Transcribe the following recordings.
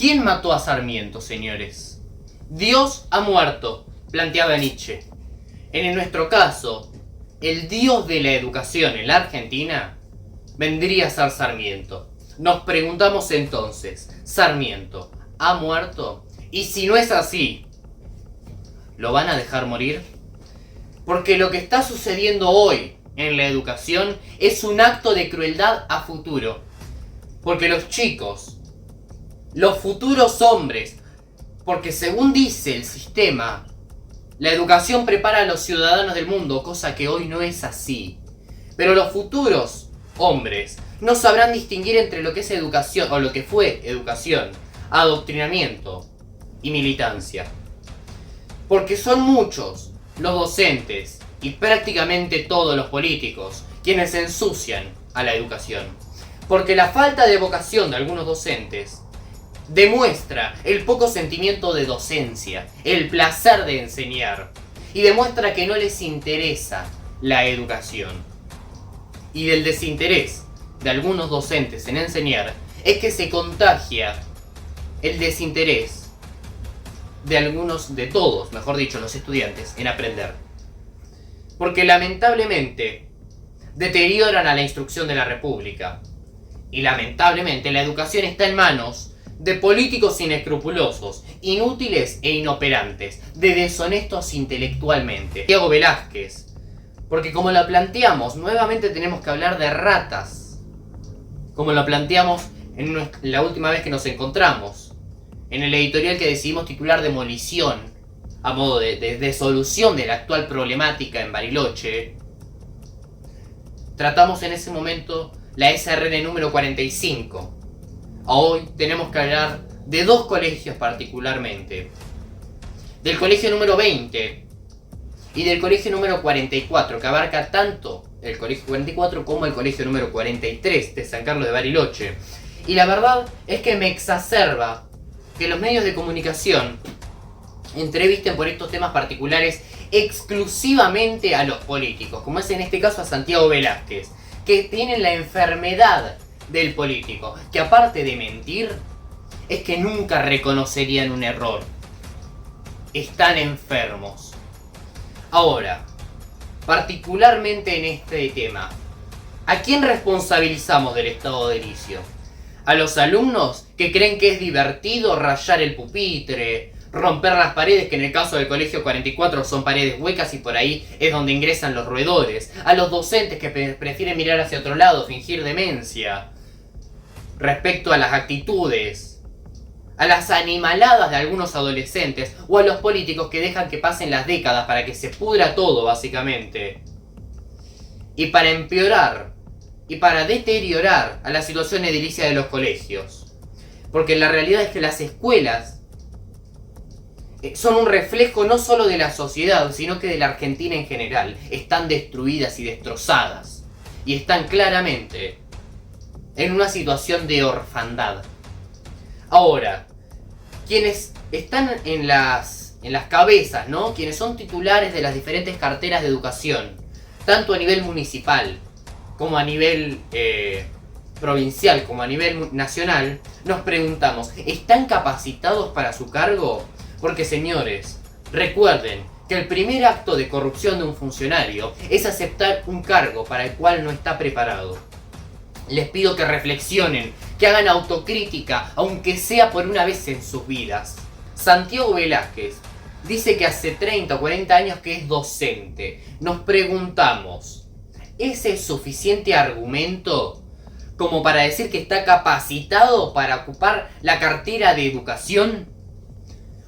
¿Quién mató a Sarmiento, señores? Dios ha muerto, planteaba Nietzsche. En nuestro caso, el dios de la educación en la Argentina vendría a ser Sarmiento. Nos preguntamos entonces, ¿Sarmiento ha muerto? Y si no es así, ¿lo van a dejar morir? Porque lo que está sucediendo hoy en la educación es un acto de crueldad a futuro. Porque los chicos, los futuros hombres, porque según dice el sistema, la educación prepara a los ciudadanos del mundo, cosa que hoy no es así. Pero los futuros hombres no sabrán distinguir entre lo que es educación, o lo que fue educación, adoctrinamiento y militancia. Porque son muchos los docentes y prácticamente todos los políticos quienes ensucian a la educación. Porque la falta de vocación de algunos docentes demuestra el poco sentimiento de docencia, el placer de enseñar, y demuestra que no les interesa la educación. Y del desinterés de algunos docentes en enseñar es que se contagia el desinterés de todos, mejor dicho, los estudiantes en aprender. Porque lamentablemente deterioran a la instrucción de la República. Y lamentablemente la educación está en manos de políticos inescrupulosos, inútiles e inoperantes, de deshonestos intelectualmente. Santiago Velázquez. Porque como lo planteamos, nuevamente tenemos que hablar de ratas. Como lo planteamos en la última vez que nos encontramos. En el editorial que decidimos titular Demolición, a modo de solución de la actual problemática en Bariloche, tratamos en ese momento la SRN número 45. Hoy tenemos que hablar de dos colegios particularmente. Del colegio número 20 y del colegio número 44, que abarca tanto el colegio 44 como el colegio número 43 de San Carlos de Bariloche. Y la verdad es que me exacerba que los medios de comunicación entrevisten por estos temas particulares exclusivamente a los políticos, como es en este caso a Santiago Velázquez, que tienen la enfermedad del político, que aparte de mentir, es que nunca reconocerían un error. Están enfermos. Ahora, particularmente en este tema, ¿a quién responsabilizamos del estado de vicio? ¿A los alumnos que creen que es divertido rayar el pupitre, romper las paredes, que en el caso del colegio 44 son paredes huecas y por ahí es donde ingresan los roedores? ¿A los docentes que prefieren mirar hacia otro lado, fingir demencia respecto a las actitudes? ¿A las animaladas de algunos adolescentes? ¿O a los políticos que dejan que pasen las décadas para que se pudra todo, básicamente? Y para empeorar y para deteriorar a la situación edilicia de los colegios. Porque la realidad es que las escuelas son un reflejo no solo de la sociedad, sino que de la Argentina en general. Están destruidas y destrozadas. Y están claramente en una situación de orfandad. Ahora, quienes están en las cabezas, ¿no? Quienes son titulares de las diferentes carteras de educación, tanto a nivel municipal, como a nivel provincial, como a nivel nacional, nos preguntamos, ¿están capacitados para su cargo? Porque, señores, recuerden que el primer acto de corrupción de un funcionario es aceptar un cargo para el cual no está preparado. Les pido que reflexionen, que hagan autocrítica, aunque sea por una vez en sus vidas. Santiago Velázquez dice que hace 30 o 40 años que es docente. Nos preguntamos, ¿ese es suficiente argumento como para decir que está capacitado para ocupar la cartera de educación?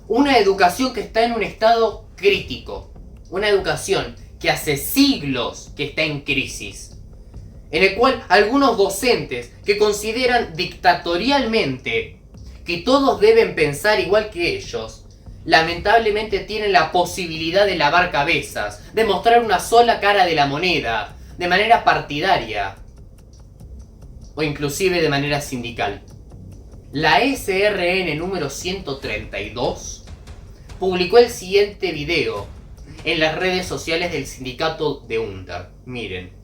Una educación que está en un estado crítico. Una educación que hace siglos que está en crisis. En el cual algunos docentes que consideran dictatorialmente que todos deben pensar igual que ellos, lamentablemente tienen la posibilidad de lavar cabezas, de mostrar una sola cara de la moneda, de manera partidaria o inclusive de manera sindical. La SRN número 132 publicó el siguiente video en las redes sociales del sindicato de UNTER. Miren.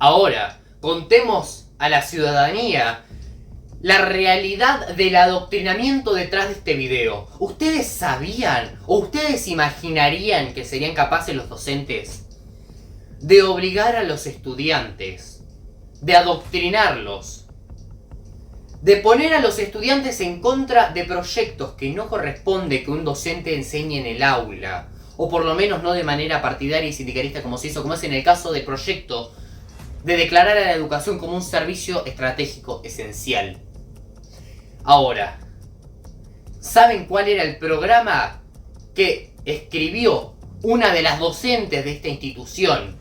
Ahora, contemos a la ciudadanía la realidad del adoctrinamiento detrás de este video. ¿Ustedes sabían o ustedes imaginarían que serían capaces los docentes de obligar a los estudiantes, de adoctrinarlos, de poner a los estudiantes en contra de proyectos que no corresponde que un docente enseñe en el aula, o por lo menos no de manera partidaria y sindicalista como se hizo, como es en el caso del proyecto de declarar a la educación como un servicio estratégico esencial? Ahora, ¿saben cuál era el programa que escribió una de las docentes de esta institución?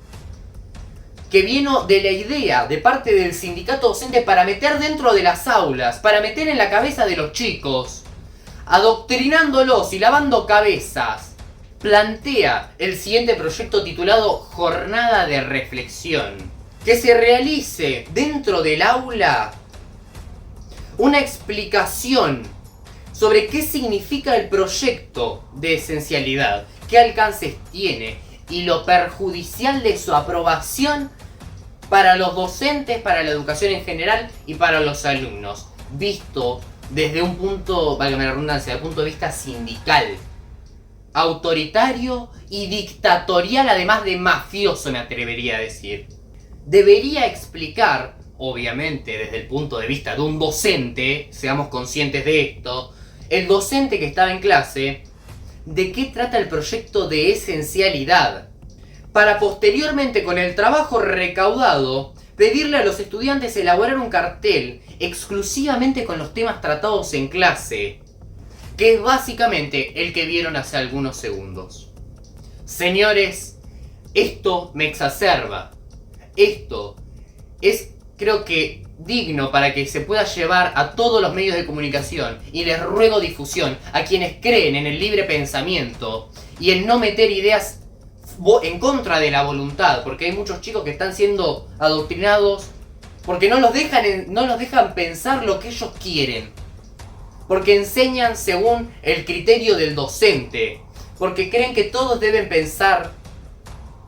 Que vino de la idea de parte del sindicato docente para meter dentro de las aulas, para meter en la cabeza de los chicos, adoctrinándolos y lavando cabezas. Plantea el siguiente proyecto titulado Jornada de Reflexión. Que se realice dentro del aula una explicación sobre qué significa el proyecto de esencialidad, qué alcances tiene y lo perjudicial de su aprobación para los docentes, para la educación en general y para los alumnos, visto desde un punto, válgame la redundancia, desde el punto de vista sindical, autoritario y dictatorial, además de mafioso, me atrevería a decir. Debería explicar, obviamente desde el punto de vista de un docente, seamos conscientes de esto, el docente que estaba en clase, de qué trata el proyecto de esencialidad, para posteriormente con el trabajo recaudado pedirle a los estudiantes elaborar un cartel exclusivamente con los temas tratados en clase, que es básicamente el que vieron hace algunos segundos. Señores, esto me exacerba. Esto es, creo que, digno para que se pueda llevar a todos los medios de comunicación, y les ruego difusión a quienes creen en el libre pensamiento y en no meter ideas en contra de la voluntad, porque hay muchos chicos que están siendo adoctrinados porque no los dejan pensar lo que ellos quieren, porque enseñan según el criterio del docente, porque creen que todos deben pensar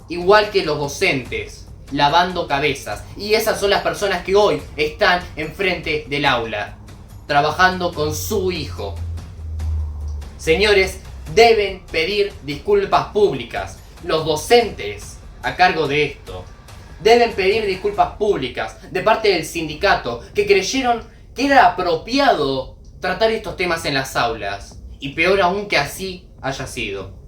igual que los docentes, lavando cabezas. Y esas son las personas que hoy están enfrente del aula, trabajando con su hijo. Señores, deben pedir disculpas públicas. Los docentes a cargo de esto deben pedir disculpas públicas de parte del sindicato, que creyeron que era apropiado tratar estos temas en las aulas, y peor aún que así haya sido,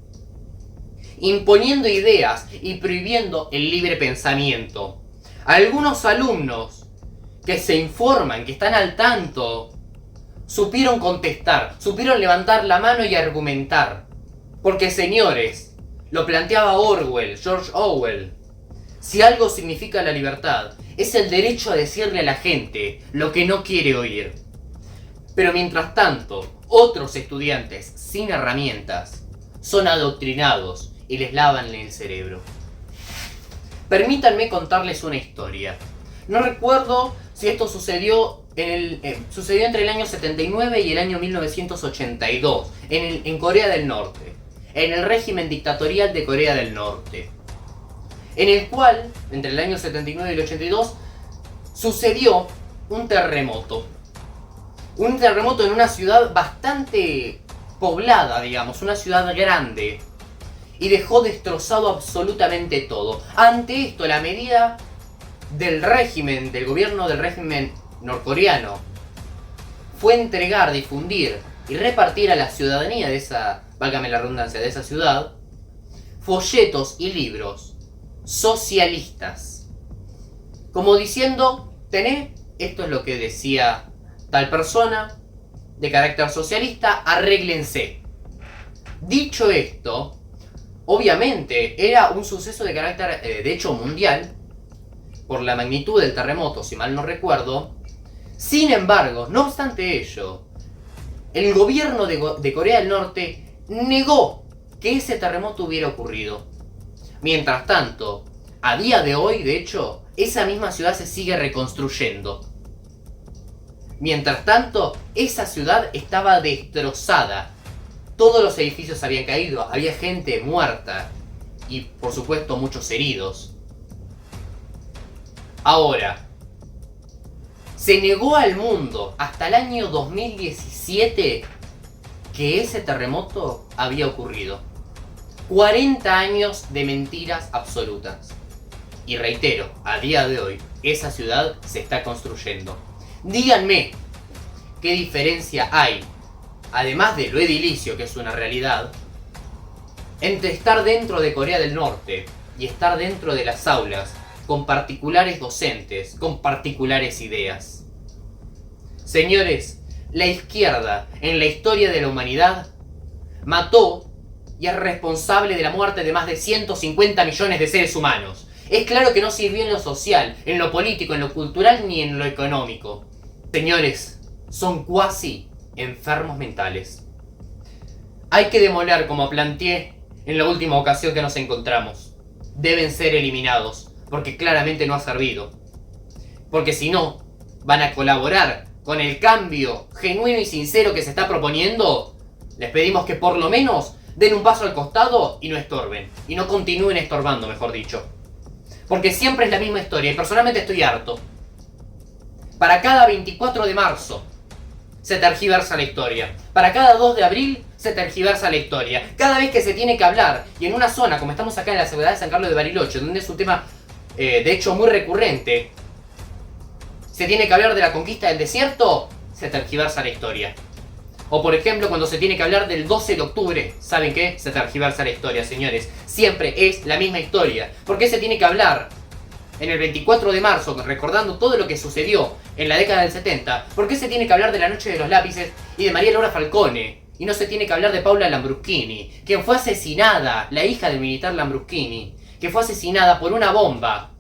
imponiendo ideas y prohibiendo el libre pensamiento. Algunos alumnos que se informan, que están al tanto, supieron contestar, supieron levantar la mano y argumentar. Porque, señores, lo planteaba Orwell, George Orwell, si algo significa la libertad, es el derecho a decirle a la gente lo que no quiere oír. Pero mientras tanto, otros estudiantes sin herramientas son adoctrinados y les lavan el cerebro. Permítanme contarles una historia. No recuerdo si esto sucedió entre el año 79 y el año 1982, en Corea del Norte, en el régimen dictatorial de Corea del Norte, en el cual, entre el año 79 y el 82, sucedió un terremoto. Un terremoto en una ciudad bastante poblada, digamos, una ciudad grande, y dejó destrozado absolutamente todo. Ante esto, la medida del gobierno del régimen norcoreano, fue entregar, difundir y repartir a la ciudadanía de esa, válgame la redundancia, de esa ciudad, folletos y libros socialistas, como diciendo: tené, esto es lo que decía tal persona de carácter socialista, arréglense. Dicho esto, obviamente era un suceso de carácter, de hecho, mundial, por la magnitud del terremoto, si mal no recuerdo. Sin embargo, no obstante ello, el gobierno de Corea del Norte negó que ese terremoto hubiera ocurrido. Mientras tanto, a día de hoy, de hecho, esa misma ciudad se sigue reconstruyendo. Mientras tanto, esa ciudad estaba destrozada. Todos los edificios habían caído, había gente muerta y, por supuesto, muchos heridos. Ahora, se negó al mundo hasta el año 2017 que ese terremoto había ocurrido. 40 años de mentiras absolutas. Y reitero, a día de hoy, esa ciudad se está construyendo. Díganme, ¿qué diferencia hay, además de lo edilicio, que es una realidad, entre estar dentro de Corea del Norte y estar dentro de las aulas con particulares docentes, con particulares ideas? Señores, la izquierda en la historia de la humanidad mató y es responsable de la muerte de más de 150 millones de seres humanos. Es claro que no sirvió en lo social, en lo político, en lo cultural ni en lo económico. Señores, son cuasi enfermos mentales. Hay que demoler, como planteé en la última ocasión que nos encontramos. Deben ser eliminados, porque claramente no ha servido. Porque si no, van a colaborar con el cambio genuino y sincero que se está proponiendo. Les pedimos que por lo menos den un paso al costado y no estorben. Y no continúen estorbando, mejor dicho. Porque siempre es la misma historia y personalmente estoy harto. Para cada 24 de marzo se tergiversa la historia. Para cada 2 de abril se tergiversa la historia. Cada vez que se tiene que hablar, y en una zona como estamos acá en la ciudad de San Carlos de Bariloche, donde es un tema de hecho muy recurrente, se tiene que hablar de la conquista del desierto, se tergiversa la historia. O por ejemplo, cuando se tiene que hablar del 12 de octubre, ¿saben qué? Se tergiversa la historia, señores. Siempre es la misma historia. ¿Por qué se tiene que hablar en el 24 de marzo, recordando todo lo que sucedió en la década del 70? ¿Por qué se tiene que hablar de la noche de los lápices y de María Laura Falcone? Y no se tiene que hablar de Paula Lambruschini, quien fue asesinada, la hija del militar Lambruschini, que fue asesinada por una bomba.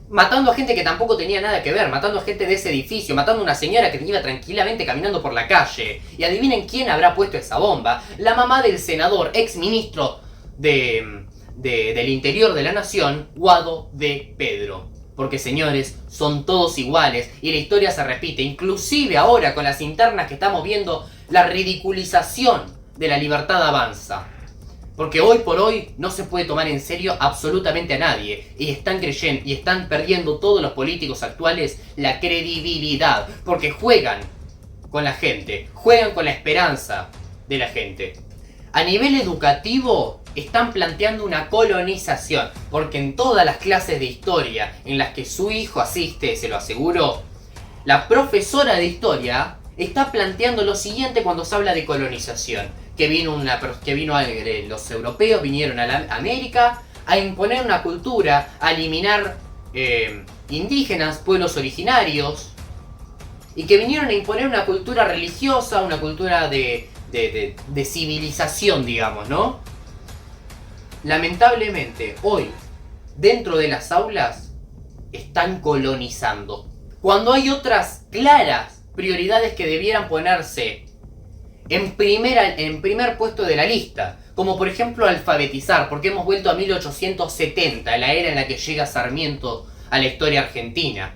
Matando a gente que tampoco tenía nada que ver, matando a gente de ese edificio, matando a una señora que iba tranquilamente caminando por la calle. Y adivinen quién habrá puesto esa bomba. La mamá del senador, ex ministro del Interior de la Nación, Guado de Pedro. Porque señores, son todos iguales y la historia se repite. Inclusive ahora con las internas que estamos viendo, la ridiculización de la libertad avanza. Porque hoy por hoy no se puede tomar en serio absolutamente a nadie. Y están creyendo y están perdiendo todos los políticos actuales la credibilidad. Porque juegan con la gente, juegan con la esperanza de la gente. A nivel educativo están planteando una colonización. Porque en todas las clases de historia en las que su hijo asiste, se lo aseguro, la profesora de historia está planteando lo siguiente cuando se habla de colonización. Los europeos vinieron a América a imponer una cultura, a eliminar indígenas, pueblos originarios, y que vinieron a imponer una cultura religiosa, una cultura de civilización, digamos, ¿no? Lamentablemente, hoy, dentro de las aulas, están colonizando. Cuando hay otras claras prioridades que debieran ponerse en primer puesto de la lista, como por ejemplo alfabetizar, porque hemos vuelto a 1870, la era en la que llega Sarmiento a la historia argentina.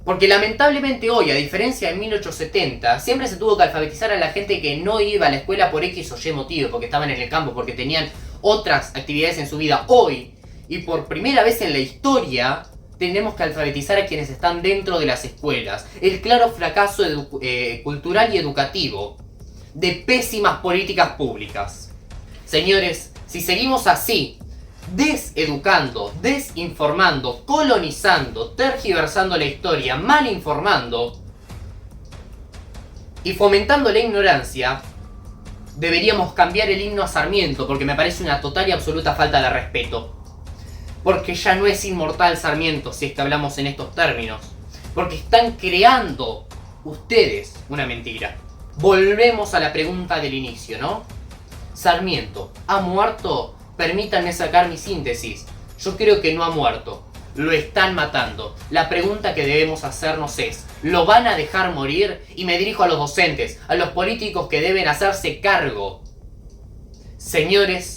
Porque lamentablemente hoy, a diferencia de 1870, siempre se tuvo que alfabetizar a la gente que no iba a la escuela por X o Y motivo, porque estaban en el campo, porque tenían otras actividades en su vida. Hoy, y por primera vez en la historia, tenemos que alfabetizar a quienes están dentro de las escuelas. El claro fracaso cultural y educativo de pésimas políticas públicas. Señores, si seguimos así, deseducando, desinformando, colonizando, tergiversando la historia, mal informando y fomentando la ignorancia, deberíamos cambiar el himno a Sarmiento, porque me parece una total y absoluta falta de respeto. Porque ya no es inmortal Sarmiento, si es que hablamos en estos términos. Porque están creando ustedes una mentira. Volvemos a la pregunta del inicio, ¿no? Sarmiento, ¿ha muerto? Permítanme sacar mi síntesis. Yo creo que no ha muerto. Lo están matando. La pregunta que debemos hacernos es, ¿lo van a dejar morir? Y me dirijo a los docentes, a los políticos que deben hacerse cargo. Señores,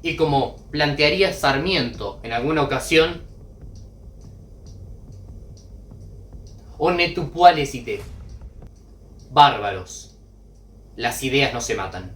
y como plantearía Sarmiento en alguna ocasión, on ne tu può les idées. Bárbaros. Las ideas no se matan.